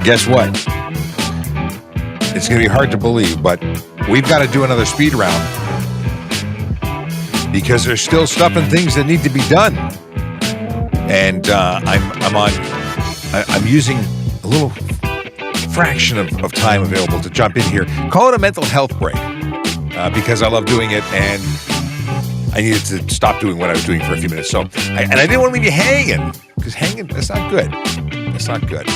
Guess what? It's going to be hard to believe, but we've got to do another speed round because there's still stuff and things that need to be done. And I'm using a little fraction of time available to jump in here. Call it a mental health break because I love doing it, and I needed to stop doing what I was doing for a few minutes. So, I didn't want to leave you hanging, because hanging, that's not good. That's not good.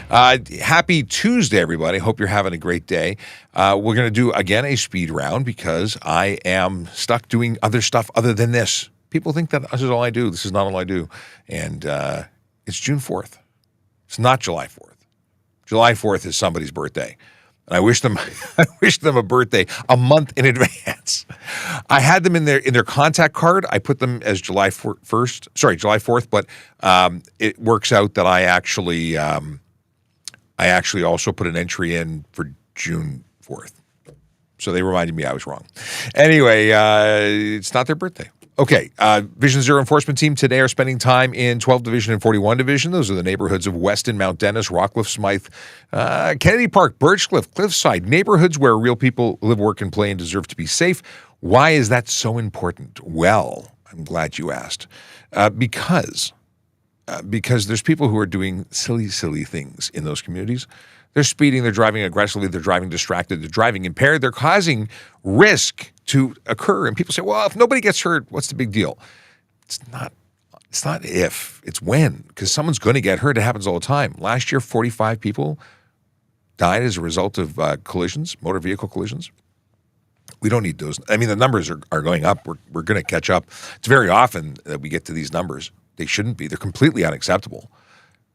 Happy Tuesday, everybody. Hope you're having a great day. We're going to do, again, a speed round because I am stuck doing other stuff other than this. People think that this is all I do. This is not all I do. And it's June 4th. It's not July 4th. July 4th is somebody's birthday. And I wish them a birthday a month in advance. I had them in their contact card. I put them as July 4th, but it works out that I actually also put an entry in for June 4th. So they reminded me I was wrong. Anyway, it's not their birthday. Okay, Vision Zero Enforcement Team today are spending time in 12th Division and 41 Division. Those are the neighborhoods of Weston, Mount Dennis, Rockcliffe, Smythe, Kennedy Park, Birchcliff, Cliffside, neighborhoods where real people live, work, and play and deserve to be safe. Why is that so important? Well, I'm glad you asked. Because there's people who are doing silly, silly things in those communities. They're speeding, they're driving aggressively, they're driving distracted, they're driving impaired, they're causing risk to occur. And people say, well, if nobody gets hurt, what's the big deal? It's not if, it's when, because someone's going to get hurt. It happens all the time. Last year, 45 people died as a result of collisions, motor vehicle collisions. We don't need those. I mean, the numbers are going up. We're going to catch up. It's very often that we get to these numbers. They shouldn't be. They're completely unacceptable.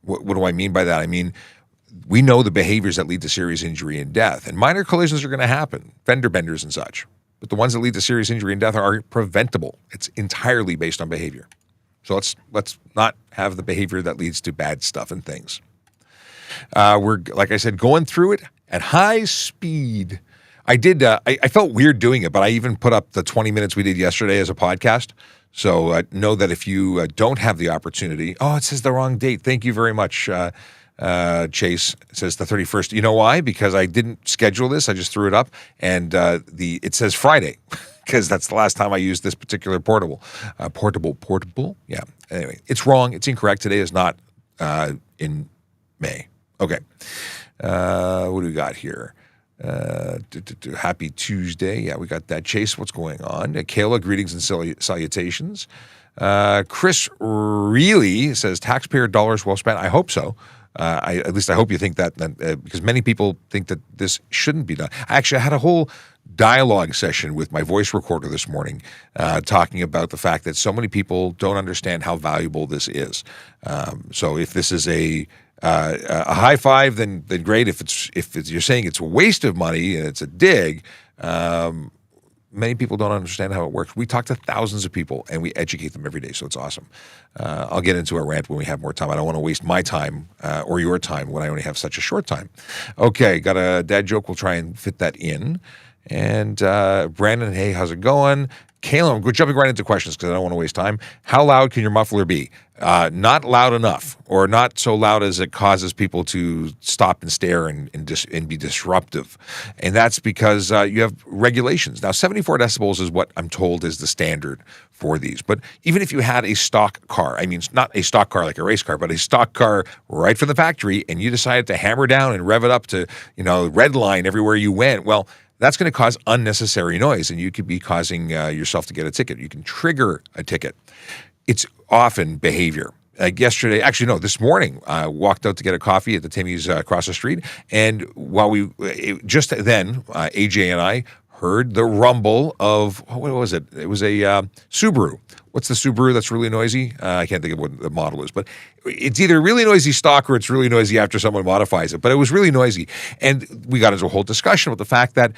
What do I mean by that? I mean, we know the behaviors that lead to serious injury and death, and minor collisions are going to happen, fender benders and such. But the ones that lead to serious injury and death are preventable. It's entirely based on behavior. So let's not have the behavior that leads to bad stuff and things. We're, like I said, going through it at high speed. I did. I felt weird doing it, but I even put up the 20 minutes we did yesterday as a podcast. So know that if you don't have the opportunity, it says the wrong date. Thank you very much. Chase says the 31st. You know why? Because I didn't schedule this. I just threw it up, and it says Friday because that's the last time I used this particular portable. Portable. Yeah. Anyway, it's wrong. It's incorrect. Today is not in May. Okay. What do we got here? Happy Tuesday. Yeah, we got that. Chase, what's going on? Kayla, greetings and salutations. Chris really says taxpayer dollars well spent. I hope so. At least I hope you think that, because many people think that this shouldn't be done. Actually, I had a whole dialogue session with my voice recorder this morning talking about the fact that so many people don't understand how valuable this is. So if this is a high five, then great. If you're saying it's a waste of money and it's a dig, many people don't understand how it works. We talk to thousands of people, and we educate them every day, so it's awesome. I'll get into a rant when we have more time. I don't want to waste my time or your time when I only have such a short time. Okay, got a dad joke. We'll try and fit that in. And Brandon, hey, how's it going? Kayla, we're jumping right into questions because I don't want to waste time. How loud can your muffler be? Not loud enough, or not so loud as it causes people to stop and stare and be disruptive. And that's because you have regulations. Now, 74 decibels is what I'm told is the standard for these. But even if you had a stock car, I mean, not a stock car like a race car, but a stock car right from the factory, and you decided to hammer down and rev it up to, red line everywhere you went, well, that's going to cause unnecessary noise, and you could be causing yourself to get a ticket. You can trigger a ticket. It's often behavior. Like yesterday, actually, no, this morning, I walked out to get a coffee at the Timmy's across the street, and while just then, AJ and I heard the rumble of, what was it? It was a Subaru. What's the Subaru that's really noisy? I can't think of what the model is, but it's either really noisy stock or it's really noisy after someone modifies it. But it was really noisy. And we got into a whole discussion about the fact that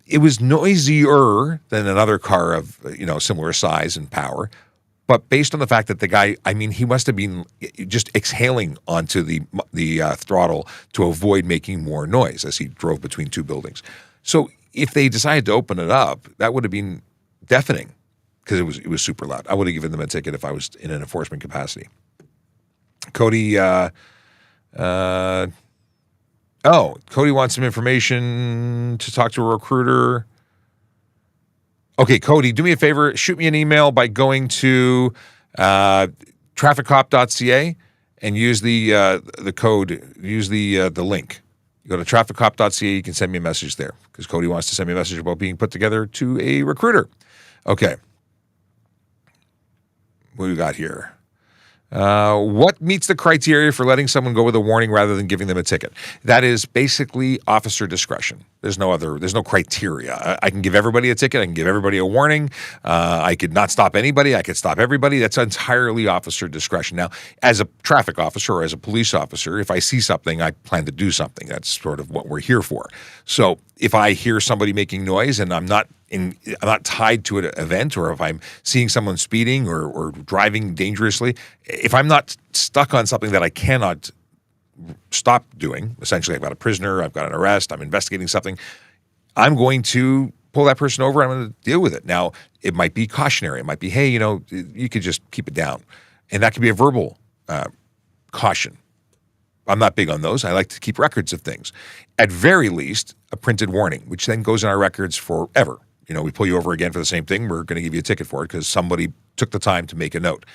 it was noisier than another car of, similar size and power. But based on the fact that the guy, he must have been just exhaling onto the throttle to avoid making more noise as he drove between two buildings. So if they decided to open it up, that would have been deafening because it was super loud. I would have given them a ticket if I was in an enforcement capacity. Cody, Oh, Cody wants some information to talk to a recruiter. Okay, Cody, do me a favor. Shoot me an email by going to TrafficCOP.ca and use the code. Use the link. You go to TrafficCOP.ca. You can send me a message there because Cody wants to send me a message about being put together to a recruiter. Okay. What do we got here? What meets the criteria for letting someone go with a warning rather than giving them a ticket? That is basically officer discretion. There's no criteria. I can give everybody a ticket. I can give everybody a warning. I could not stop anybody. I could stop everybody. That's entirely officer discretion. Now, as a traffic officer or as a police officer, if I see something, I plan to do something. That's sort of what we're here for. So if I hear somebody making noise and I'm not tied to an event, or if I'm seeing someone speeding or driving dangerously, if I'm not stuck on something that I cannot stop doing, essentially I've got a prisoner, I've got an arrest, I'm investigating something, I'm going to pull that person over, I'm going to deal with it. Now, it might be cautionary. It might be, hey, you could just keep it down. And that could be a verbal caution. I'm not big on those. I like to keep records of things. At very least, a printed warning, which then goes in our records forever. We pull you over again for the same thing, we're going to give you a ticket for it because somebody took the time to make a note.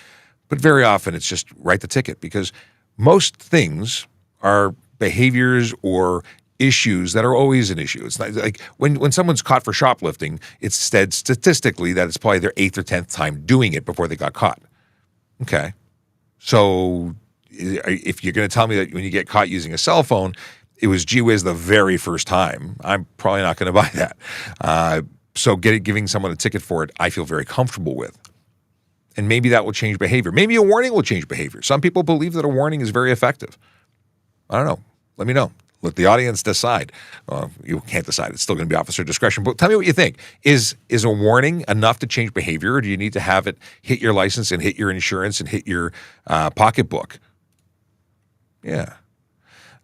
But very often it's just write the ticket, because most things are behaviors or issues that are always an issue. It's not like when someone's caught for shoplifting, it's said statistically that it's probably their 8th or 10th time doing it before they got caught. Okay. So if you're going to tell me that when you get caught using a cell phone, it was gee whiz the very first time, I'm probably not going to buy that. So giving someone a ticket for it, I feel very comfortable with. And maybe that will change behavior. Maybe a warning will change behavior. Some people believe that a warning is very effective. I don't know. Let me know. Let the audience decide. You can't decide. It's still going to be officer discretion. But tell me what you think. Is a warning enough to change behavior, or do you need to have it hit your license and hit your insurance and hit your pocketbook? Yeah.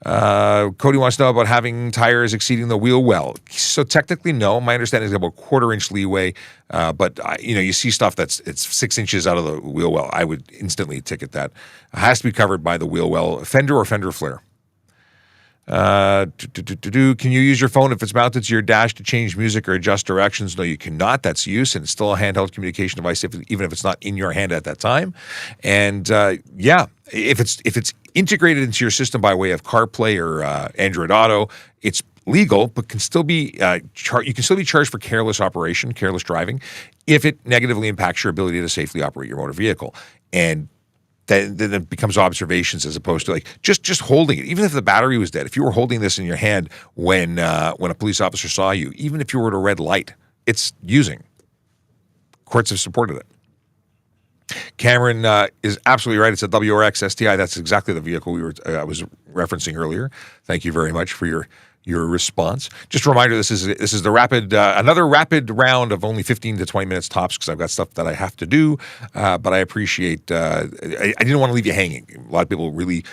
Cody wants to know about having tires exceeding the wheel well. So technically, no. My understanding is about 1/4 inch leeway, but you see stuff it's 6 inches out of the wheel well. I would instantly ticket that. It has to be covered by the wheel well, fender or fender flare. Can you use your phone if it's mounted to your dash to change music or adjust directions? No, you cannot. That's use, and it's still a handheld communication device, even if it's not in your hand at that time. And if it's integrated into your system by way of CarPlay or Android Auto, it's legal, but can still be you can still be charged for careless operation, careless driving, if it negatively impacts your ability to safely operate your motor vehicle. And then it becomes observations as opposed to just holding it. Even if the battery was dead, if you were holding this in your hand when a police officer saw you, even if you were at a red light, it's using. Courts have supported it. Cameron is absolutely right. It's a WRX STI. That's exactly the vehicle I was referencing earlier. Thank you very much for your response. Just a reminder, this is the rapid another rapid round of only 15 to 20 minutes tops, because I've got stuff that I have to do. But I appreciate. I didn't want to leave you hanging. A lot of people really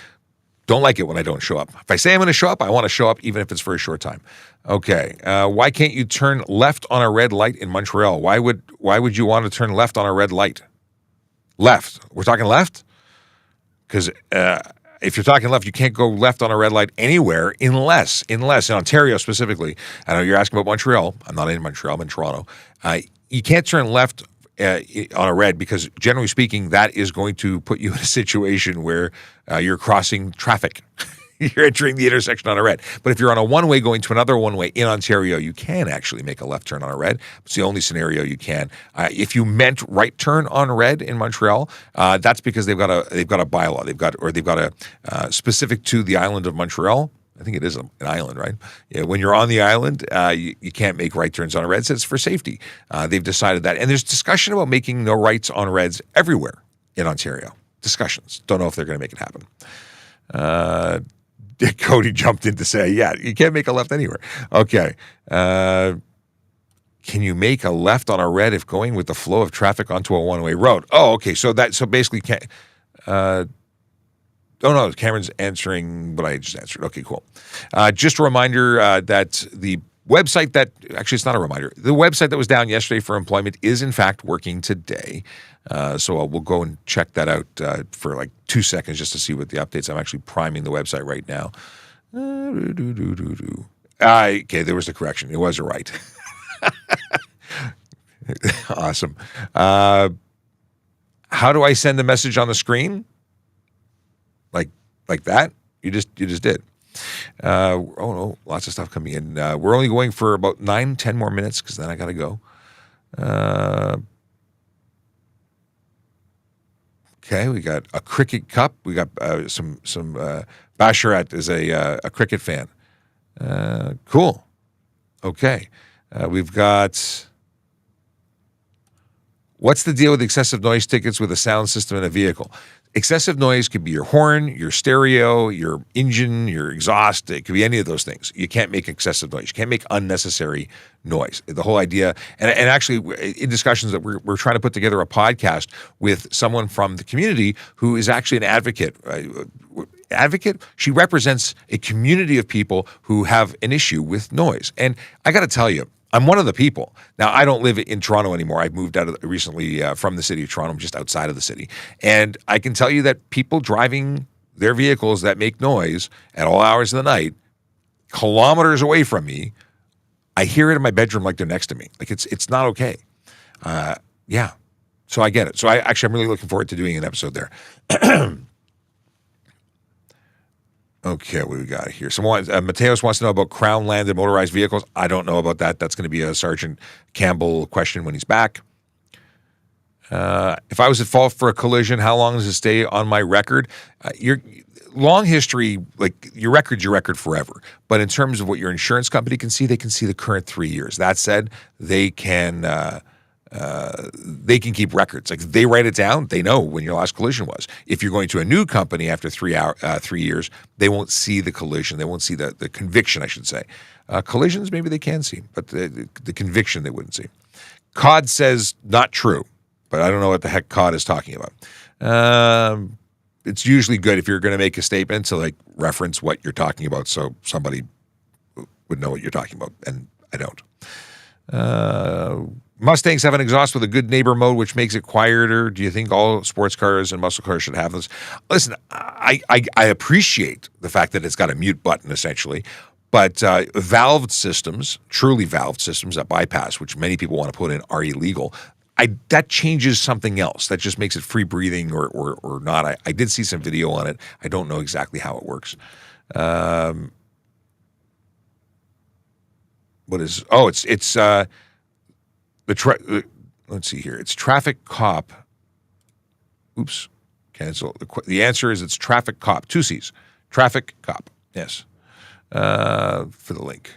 don't like it when I don't show up. If I say I'm going to show up, I want to show up, even if it's for a short time. Okay. Why can't you turn left on a red light in Montreal? Why would you want to turn left on a red light? Left. We're talking left? Because if you're talking left, you can't go left on a red light anywhere unless in Ontario specifically. I know you're asking about Montreal. I'm not in Montreal. I'm in Toronto. You can't turn left on a red, because generally speaking, that is going to put you in a situation where you're crossing traffic. You're entering the intersection on a red. But if you're on a one-way going to another one-way in Ontario, you can actually make a left turn on a red. It's the only scenario you can. If you meant right turn on red in Montreal, that's because they've got a bylaw. They've got a specific to the island of Montreal. I think it is an island, right? Yeah, when you're on the island, you can't make right turns on a red. So it's for safety. They've decided that. And there's discussion about making no rights on reds everywhere in Ontario. Discussions. Don't know if they're going to make it happen. Cody jumped in to say, yeah, you can't make a left anywhere. Okay. Can you make a left on a red if going with the flow of traffic onto a one-way road? Oh, okay. So basically can't. Oh, no, Cameron's answering what I just answered. Okay, cool. Just a reminder that the website actually, it's not a reminder. The website that was down yesterday for employment is, in fact, working today. So we'll go and check that out for like 2 seconds just to see what the updates. I'm actually priming the website right now. Okay, there was a correction. It was a right. Awesome. How do I send a message on the screen? Like that? You just did. Oh no, lots of stuff coming in. We're only going for about 9-10 more minutes because then I got to go. Okay, we got a cricket cup. We got some Basharat is a cricket fan. Cool. Okay, we've got. What's the deal with excessive noise tickets with a sound system in a vehicle? Excessive noise could be your horn, your stereo, your engine, your exhaust. It could be any of those things. You can't make excessive noise. You can't make unnecessary noise. The whole idea, and actually in discussions that we're trying to put together a podcast with someone from the community who is actually an advocate. She represents a community of people who have an issue with noise. And I got to tell you, I'm one of the people. Now, I don't live in Toronto anymore. I've moved out recently from the city of Toronto. I'm just outside of the city. And I can tell you that people driving their vehicles that make noise at all hours of the night, kilometers away from me, I hear it in my bedroom like they're next to me. Like it's not okay. Yeah. So I get it. So I'm really looking forward to doing an episode there. Okay, what do we got here? Mateos wants to know about crown-landed motorized vehicles. I don't know about that. That's going to be a Sergeant Campbell question when he's back. If I was at fault for a collision, how long does it stay on my record? Your long history, like your record's your record forever. But in terms of what your insurance company can see, they can see the current 3 years. That said, they can keep records. Like they write it down, they know when your last collision was. If you're going to a new company after 3 years, they won't see the collision. They won't see the conviction, I should say. Collisions, maybe they can see, but the conviction they wouldn't see. COD says not true, but I don't know what the heck COD is talking about. It's usually good if you're going to make a statement to like reference what you're talking about so somebody would know what you're talking about, and I don't. Mustangs have an exhaust with a good neighbor mode, which makes it quieter. Do you think all sports cars and muscle cars should have this? Listen, I appreciate the fact that it's got a mute button, essentially. But valved systems, truly valved systems that bypass, which many people want to put in, are illegal. That changes something else. That just makes it free breathing or not. I did see some video on it. I don't know exactly how it works. Let's see here. It's ASKaTrafficCOP. Oops, cancel. The answer is it's ASKaTrafficCOP. 2 C's. ASKaTrafficCOP. Yes. For the link.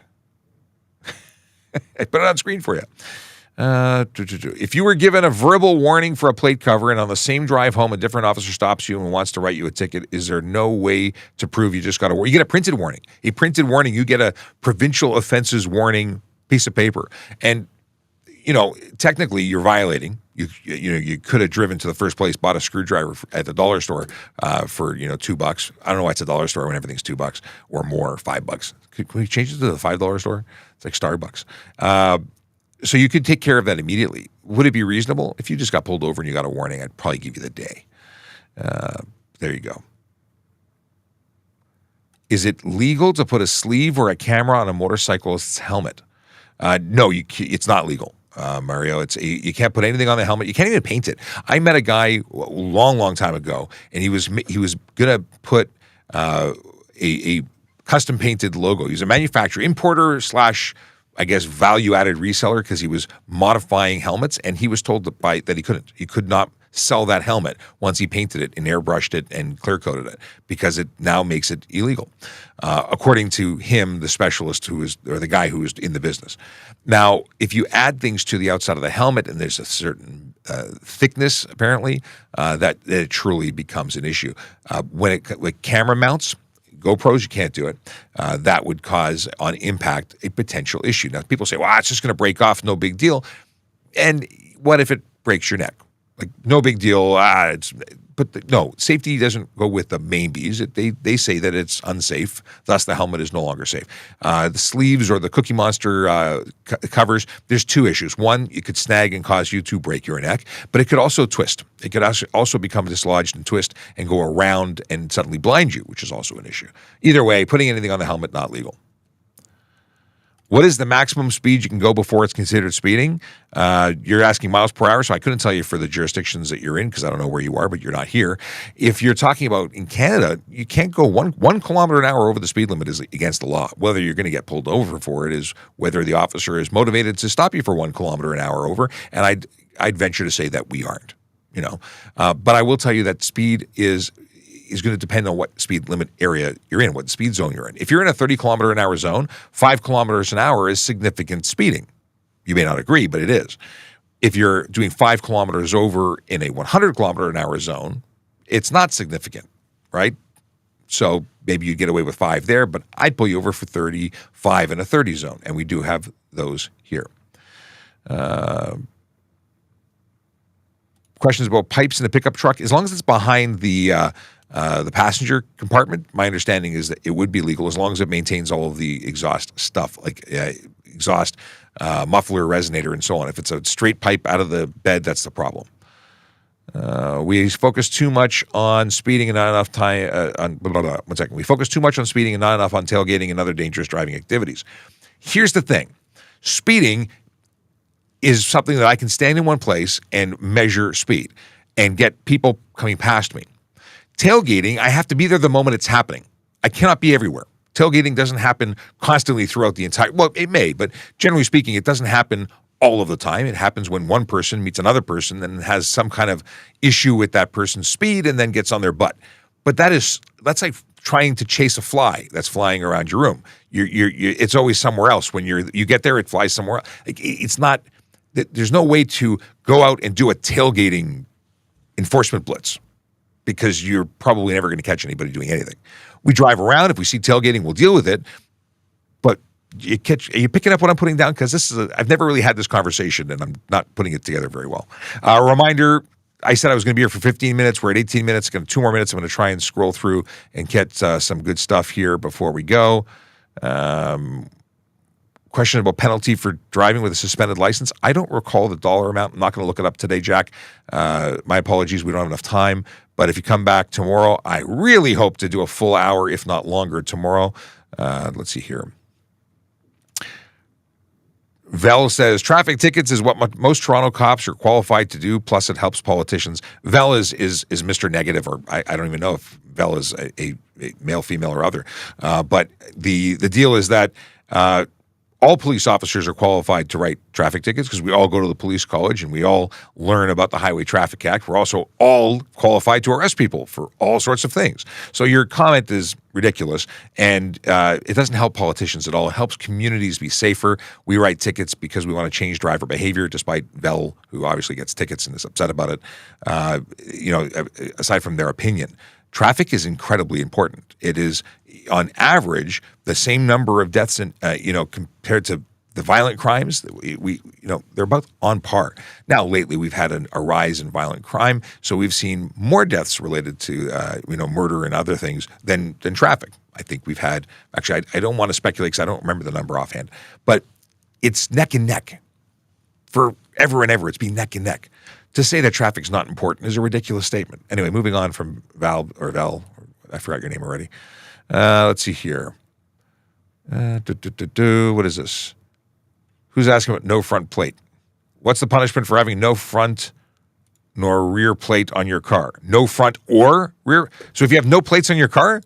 I put it on screen for you. If you were given a verbal warning for a plate cover and on the same drive home a different officer stops you and wants to write you a ticket, is there no way to prove you just got a warning? You get a printed warning. A printed warning. You get a provincial offenses warning piece of paper. And technically you're violating. You could have driven to the first place, bought a screwdriver at the dollar store for $2. I don't know why it's a dollar store when everything's $2 or more, $5. Can we change it to the $5 store? It's like Starbucks. So you could take care of that immediately. Would it be reasonable if you just got pulled over and you got a warning? I'd probably give you the day. There you go. Is it legal to put a sleeve or a camera on a motorcyclist's helmet? No, it's not legal. Mario, you can't put anything on the helmet. You can't even paint it. I met a guy a long time ago, and he was gonna put a custom painted logo. He's a manufacturer, importer / I guess value-added reseller because he was modifying helmets, and he was told that he could not sell that helmet once he painted it and airbrushed it and clear-coated it because it now makes it illegal, according to him, the specialist or the guy who was in the business. Now, if you add things to the outside of the helmet and there's a certain thickness, apparently, that it truly becomes an issue. With camera mounts, GoPros, you can't do it. That would cause, on impact, a potential issue. Now, people say, well, it's just going to break off, no big deal. And what if it breaks your neck? Like, no big deal. But no, safety doesn't go with the main bees. They say that it's unsafe, thus the helmet is no longer safe. The sleeves or the Cookie Monster covers, there's two issues. One, it could snag and cause you to break your neck, but it could also twist. It could also become dislodged and twist and go around and suddenly blind you, which is also an issue. Either way, putting anything on the helmet, not legal. What is the maximum speed you can go before it's considered speeding? You're asking miles per hour, so I couldn't tell you for the jurisdictions that you're in because I don't know where you are, but you're not here. If you're talking about in Canada, you can't go one kilometer an hour over the speed limit is against the law. Whether you're going to get pulled over for it is whether the officer is motivated to stop you for 1 kilometer an hour over, and I'd venture to say that we aren't. But I will tell you that speed is going to depend on what speed limit area you're in, what speed zone you're in. If you're in a 30 kilometer an hour zone, 5 kilometers an hour is significant speeding. You may not agree, but it is. If you're doing 5 kilometers over in a 100 kilometer an hour zone, it's not significant, right? So maybe you'd get away with 5 there, but I'd pull you over for 35 in a 30 zone, and we do have those here. Questions about pipes in the pickup truck. As long as it's behind the passenger compartment, my understanding is that it would be legal as long as it maintains all of the exhaust stuff, like exhaust, muffler, resonator, and so on. If it's a straight pipe out of the bed, that's the problem. We focus too much on speeding and not enough time. One second. We focus too much on speeding and not enough on tailgating and other dangerous driving activities. Here's the thing. Speeding is something that I can stand in one place and measure speed and get people coming past me. Tailgating, I have to be there the moment it's happening. I cannot be everywhere. Tailgating doesn't happen constantly throughout the entire, well, it may, but generally speaking, it doesn't happen all of the time. It happens when one person meets another person and has some kind of issue with that person's speed and then gets on their butt. But that's like trying to chase a fly that's flying around your room. It's always somewhere else. When you get there, it flies somewhere else. It's not, there's no way to go out and do a tailgating enforcement blitz, because you're probably never going to catch anybody doing anything. We drive around. If we see tailgating, we'll deal with it. But are you picking up what I'm putting down? Because I've never really had this conversation, and I'm not putting it together very well. Reminder, I said I was going to be here for 15 minutes. We're at 18 minutes. Got 2 more minutes. I'm going to try and scroll through and get some good stuff here before we go. Question about penalty for driving with a suspended license. I don't recall the dollar amount. I'm not going to look it up today, Jack. My apologies. We don't have enough time. But if you come back tomorrow, I really hope to do a full hour, if not longer, tomorrow. Let's see here. Vel says, traffic tickets is what most Toronto cops are qualified to do, plus it helps politicians. Vel is Mr. Negative, or I don't even know if Vel is a male, female, or other. But the deal is that all police officers are qualified to write traffic tickets because we all go to the police college and we all learn about the Highway Traffic Act. We're also all qualified to arrest people for all sorts of things. So your comment is ridiculous, and it doesn't help politicians at all. It helps communities be safer. We write tickets because we want to change driver behavior, despite Vel, who obviously gets tickets and is upset about it, aside from their opinion. Traffic is incredibly important. It is, on average, the same number of deaths, compared to the violent crimes. They're about on par. Now, lately, we've had a rise in violent crime, so we've seen more deaths related to murder and other things than traffic. I think we've had. Actually, I don't want to speculate because I don't remember the number offhand, but it's neck and neck. Forever and ever, it's been neck and neck. To say that traffic's not important is a ridiculous statement. Anyway, moving on from Val, I forgot your name already. Let's see here. What is this? Who's asking about no front plate? What's the punishment for having no front nor rear plate on your car? No front or rear? So if you have no plates on your car,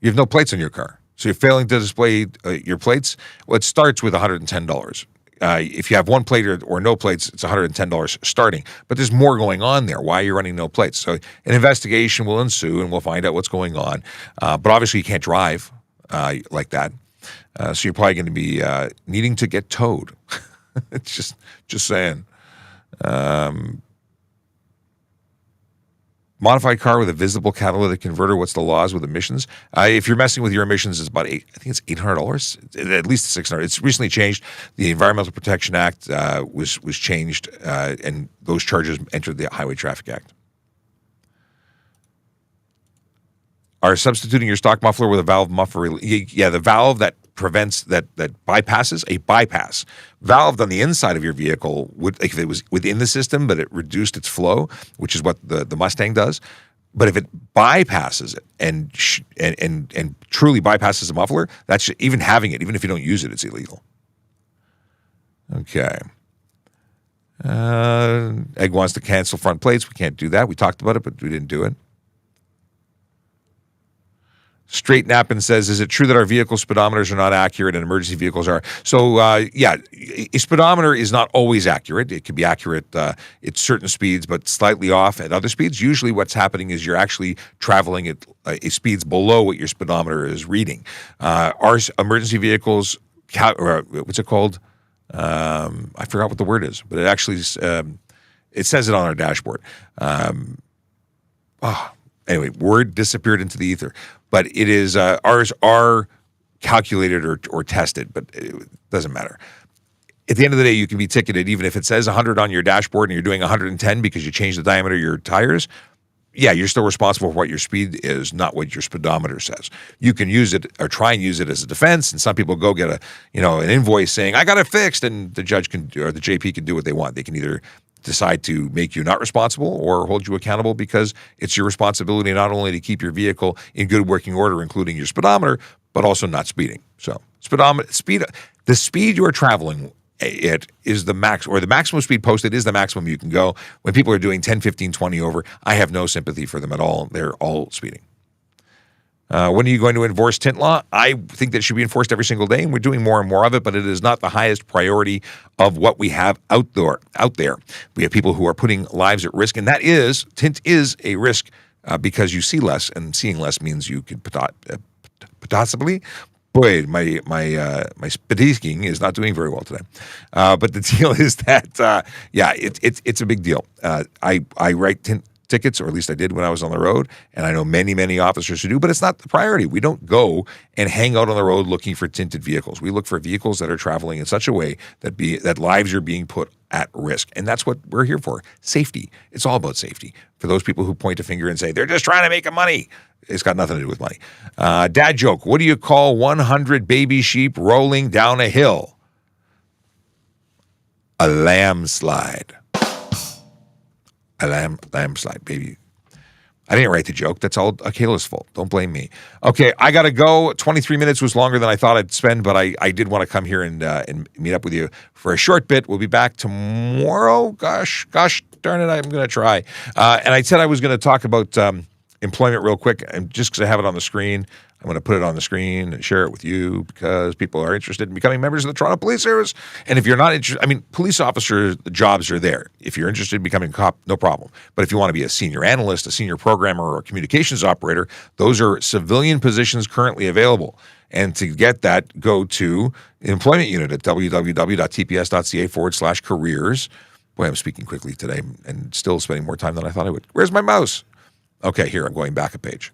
you have no plates on your car. So you're failing to display your plates? Well, it starts with $110. If you have one plate or no plates, it's $110 starting. But there's more going on there. Why are you running no plates? So an investigation will ensue, and we'll find out what's going on. But obviously, you can't drive like that. So you're probably going to be needing to get towed. It's just saying. Modified car with a visible catalytic converter. What's the laws with emissions? If you're messing with your emissions, it's about it's $800, at least $600. It's recently changed. The Environmental Protection Act was changed, and those charges entered the Highway Traffic Act. are substituting your stock muffler with a valve muffler. Yeah, the valve that prevents that bypasses a bypass valve on the inside of your vehicle would, if it was within the system, but it reduced its flow, which is what the Mustang does. But if it bypasses it and truly bypasses the muffler, that's even having it, even if you don't use it, it's illegal. Okay. Egg wants to cancel front plates. We can't do that. We talked about it, but we didn't do it. Straight Nappin says, is it true that our vehicle speedometers are not accurate and emergency vehicles are? So, yeah, a speedometer is not always accurate. It can be accurate at certain speeds, but slightly off at other speeds. Usually what's happening is you're actually traveling at speeds below what your speedometer is reading. Our emergency vehicles, what's it called? I forgot what the word is, but it actually it says it on our dashboard. Anyway, word disappeared into the ether. But it is ours are calculated or tested, but it doesn't matter. At the end of the day, you can be ticketed even if it says 100 on your dashboard and you're doing 110 because you changed the diameter of your tires. Yeah, you're still responsible for what your speed is, not what your speedometer says. You can use it or try and use it as a defense, and some people go get an invoice saying I got it fixed, and the judge can or the JP can do what they want. They can either decide to make you not responsible or hold you accountable because it's your responsibility not only to keep your vehicle in good working order, including your speedometer, but also not speeding. So the speed you are traveling it is the max, or the maximum speed posted is the maximum you can go. When people are doing 10, 15, 20 over, I have no sympathy for them at all. They're all speeding. When are you going to enforce tint law? I think that it should be enforced every single day, and we're doing more and more of it, but it is not the highest priority of what we have out there. We have people who are putting lives at risk, and tint is a risk because you see less, and seeing less means you could possibly. Boy, my speaking is not doing very well today. But the deal is that, it's a big deal. I write tint tickets, or at least I did when I was on the road, and I know many, many officers who do, but it's not the priority. We don't go and hang out on the road looking for tinted vehicles. We look for vehicles that are traveling in such a way that lives are being put at risk, and that's what we're here for. Safety. It's all about safety. For those people who point a finger and say, they're just trying to make money, it's got nothing to do with money. Dad joke, what do you call 100 baby sheep rolling down a hill? A landslide. A landslide, baby. I didn't write the joke. That's all Kayla's fault. Don't blame me. Okay, I got to go. 23 minutes was longer than I thought I'd spend, but I did want to come here and meet up with you for a short bit. We'll be back tomorrow. Gosh darn it, I'm going to try. And I said I was going to talk about employment real quick, and just because I have it on the screen, I'm going to put it on the screen and share it with you because people are interested in becoming members of the Toronto Police Service. And if you're not interested, police officer jobs are there. If you're interested in becoming a cop, no problem. But if you want to be a senior analyst, a senior programmer, or a communications operator, those are civilian positions currently available. And to get that, go to the employment unit at www.tps.ca/careers. Boy, I'm speaking quickly today and still spending more time than I thought I would. Where's my mouse? Okay, here, I'm going back a page.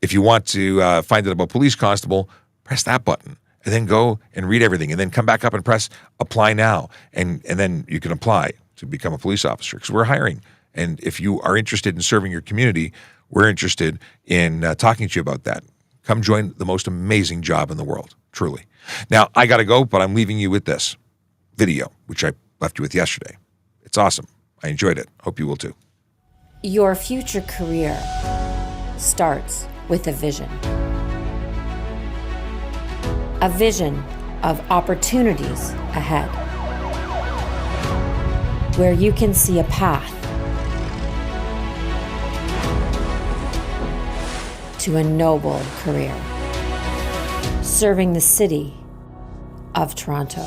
If you want to find out about police constable, press that button and then go and read everything and then come back up and press apply now. And then you can apply to become a police officer because we're hiring. And if you are interested in serving your community, we're interested in talking to you about that. Come join the most amazing job in the world, truly. Now, I got to go, but I'm leaving you with this video, which I left you with yesterday. It's awesome. I enjoyed it. Hope you will too. Your future career starts with a vision. A vision of opportunities ahead, where you can see a path to a noble career, serving the city of Toronto.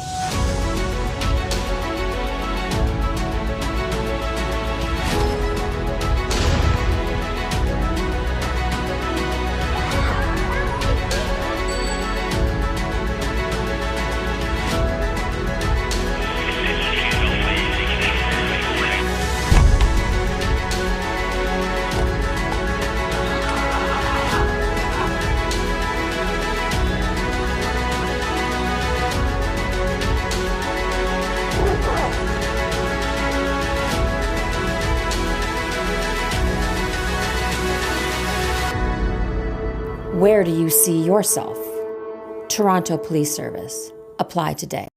Where do you see yourself? Toronto Police Service. Apply today.